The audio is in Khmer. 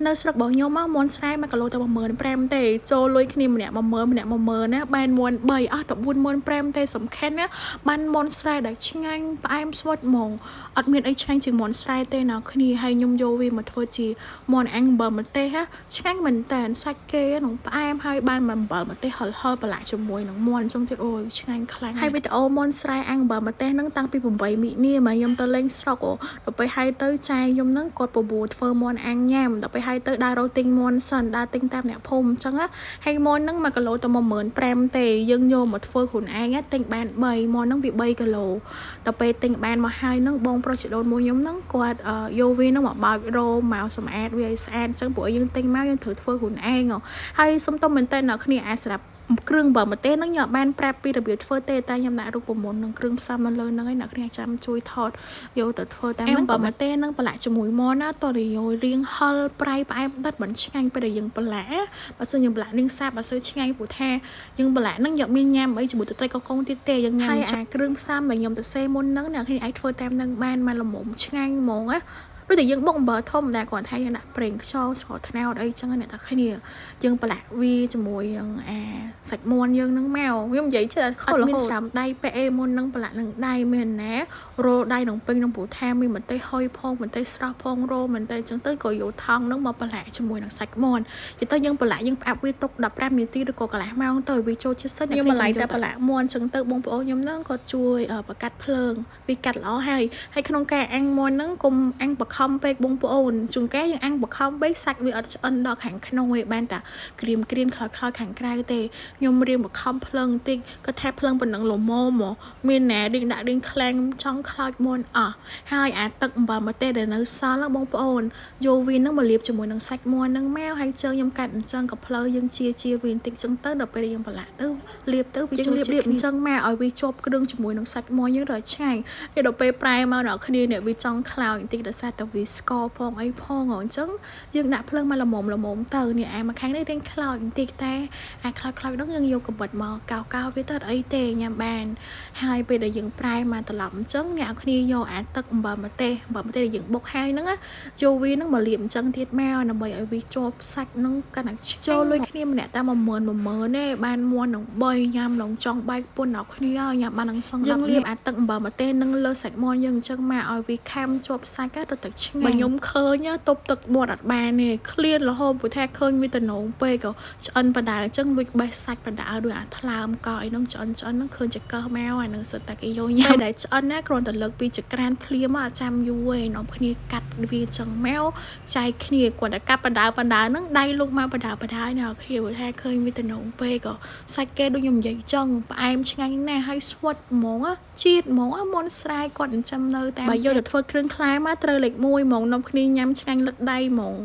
នៅស្រុករបស់ខ្ញុំមកមន់ស្រែ1គីឡូតែ15000ទេចូលលុយគ្នាម្នាក់10000ម្នាក់10000ណាបានមន់3អស់តែ45000ទេសំខាន់ណាបានមន់ស្រែដែលឆ្ងាញ់ផ្អែមស្វិតហ្មងអត់មានអីឆ្ងាញ់ជាងមន់ស្រែទេណាគ្នាហើយខ្ញុំយកវាមកធ្វើជាមន់អាំងអំបិលម្ទេសណាឆ្ងាញ់មែនតើសាច់គេនឹងផ្អែមហើយបានអំបិលម្ទេសហិលប្រឡាក់ជាមួយនឹងមន់អញ្ចឹងទៀតអូយឆ្ងាញ់ខ្លាំងហើយវីដេអូមន់ស្រែអាំងអំបិលម្ទេសហ្នឹងតាំងពី8មីនាមកខ្ញុំទៅលេងស្រុកដល់ពេលហើយទៅចាយខ្ញុំហ្នឹងគាត់បបួលធ្វើមន់អាំងញ៉ាំដល់ពេលហើយទៅដើររកទិញមន់សិនដើរទិញតាមអ្នកភូមិអញ្ចឹងហើយមន់ហ្នឹង1គីឡូតែ15000ទេយើងយកមកធ្វើខ្លួនឯងទិញបាន3មន់ហ្នឹងវា3គីឡូដល់ពេលទិញបានមកហើយហ្នឹងបងប្រុសជីដូនមួយខ្ញុំហ្នឹងគាត់យកវាហ្នឹងមកបោចរោមមកសម្អាតវាឲ្យស្អាតអញ្ចឹងព្រោះយើងទិញមកយើងត្រូវធ្វើខ្លួនឯងហើយសុំទោសមែនតើអ្នកគ្នាអាចស្ដាប់គ្រឿងបើម្ទេសហ្នឹងខ្ញុំបានប្រាប់ពីរបៀបធ្វើទេតែខ្ញុំដាក់រូបមន្តនឹងគ្រឿងផ្សំនៅលើហ្នឹងឯងអ្នកគ្នាចាំជួយថតយកទៅធ្វើតាមហ្នឹងបើម្ទេសហ្នឹងប្រឡាក់ជាមួយមន់ណាតរយោរៀងហិលប្រៃផ្អែមដិតមិនឆ្ងាញ់ពេលដែលយើងប្រឡាក់បើសិនយើងប្រឡាក់នាងសាបបើសិនឆ្ងាញ់ព្រោះថាយើងប្រឡាក់ហ្នឹងយកមានញ៉ាំអីជាមួយទឹកត្រីកកងទៀតទេយើងញ៉ាំចាគ្រឿងផ្សំដែលខ្ញុំទៅសេមុនហ្នឹងអ្នកគ្នាអាចធ្វើតាមហ្នឹងបានមកល្មមឆ្ងាញ់ហ្មងណាដូចតែយើងបុកអំបិលធំតែគាត់ថាយើងដាក់ប្រេងខ្យងស្ករត្នោតអីចឹងអ្នកទាំងគ្នាយើងប្រឡាក់វាជាមួយនឹងសាច់មាន់យើងនឹងមកខ្ញុំនិយាយចេះតែខុសរហូតមានស្រាំដៃប៉ែអេមុននឹងប្រឡាក់នឹងដៃមែនណារោដៃនឹងពេញនឹងព្រោះថាមានម្ទេសហុយផងម្ទេសស្រស់ផងរោមែនតែអញ្ចឹងទៅក៏យកថង់នឹងមកប្រឡាក់ជាមួយនឹងសាច់មាន់និយាយទៅយើងប្រឡាក់យើងផ្អាប់វាទុក15នាទីឬក៏កន្លះម៉ោងទៅវាចូលជាតិសិនខ្ញុំម្លាយតែប្រឡាក់មាន់អញ្ចឹងទៅបងប្អូនខ្ញុំហ្នឹងគាត់ជួយបង្កាត់ភ្លើងវាកាត់ល្អហើយក្នុងការអាំងមាន់ហ្នឹងកុំអាំងបខំពេកបងប្អូនជួនកាលយើងអាំងបខំពេកសាច់វាអត់ឆ្អិនដល់ខាងក្នុងឯងបានតែក្រៀមខ្លោចខាងក្រៅទេខ្ញុំរៀងបខំភ្លើងបន្តិចគាត់ថាភ្លើងប៉ុណ្ណឹងល្មមមានណារៀងដាក់រៀងខ្លាំងចង់ខ្លោចមាន់អស់ហើយអាទឹកអំបិលម្ទេសដែលនៅសល់បងប្អូនយកវានឹងមកលាបជាមួយនឹងសាច់មាន់នឹងមកហើយជើងខ្ញុំកាត់អញ្ចឹងក៏ភ្លើយើងជាវាបន្តិចអញ្ចឹងទៅដល់ពេលយើងប្រឡាក់ទៅលាបទៅវាចូលលាបអញ្ចឹងមកឲ្យវាជាប់គ្រឿងជាមួយនឹងសាច់មាន់យើងរឆ្ងាញ់ហើយដល់ពេលប្រែមកដល់គ្នានេះវាចង់ខ្លោចបន្តិចដោយសារតែវាស្ករផងអីផងអញ្ចឹងយើងដាក់ភ្លើងមកល្មមទៅនេះមកខាងនេះរៀងខ្លោចបន្តិចតែខ្លោចហ្នឹងយើងយកកាបិតមកកោវាទៅអីទេញ៉ាំបានហើយពេលដែលយើងប្រែមកត្រឡប់អញ្ចឹងអ្នកគ្នាយកទឹកអំបិលម្ទេសដែលយើងបុកហើយហ្នឹងចូលវាហ្នឹងមកលាបអញ្ចឹងទៀតមកដើម្បីឲ្យវាជាប់សាច់ហ្នឹងកាន់តែចូលលុយគ្នាម្នាក់តែ10000ទេបានមួននឹង3ញ៉ាំឡងចង់បែកពុនដល់គ្នាញ៉ាំបាននឹងសងយើងលាបទឹកអំបិលម្ទេសនឹងលើសាច់មាន់យើងអញ្ចឹងមកឲ្យវាខាំជាប់សាច់ទៅទឹកឆ្ងាញ់បើខ្ញុំឃើញទប់ទឹកមាត់អត់បានទេឃ្លានរហូតព្រោះថាឃើញវាតំណងពេកក៏ឆ្អិនបដាអញ្ចឹងលួចបេះសាច់បដាដូចអាថ្លើមកអីហ្នឹងឆ្អិនហ្នឹងឃើញចកកមកអាហ្នឹងសិតតែគេយកញ៉ាំដែលឆ្អិនណាគ្រាន់តែលើកពីចក្រានភ្លាមអត់ចាំយូរទេនាំគ្នាកាត់វាអញ្ចឹងមកចែកគ្នាគាត់តែកាត់បដាហ្នឹងដៃលុកមកបដាណាគ្នាព្រោះថាឃើញវាតំណងពេកក៏សាច់គេដូចខ្ញុំនិយាយចឹងផ្អែមឆ្ងាញ់ណាស់ហើយស្វិតហ្មងជាតិហ្មងមុនស្រែគាត់ចិញ្ចឹមនៅតាមបើយកទៅធ្វើគ្រឿងខ្លែមកត្រូវលេខ1ហ្មងនាំគ្នាញ៉ាំឆ្ងាញ់លឹកដៃហ្មង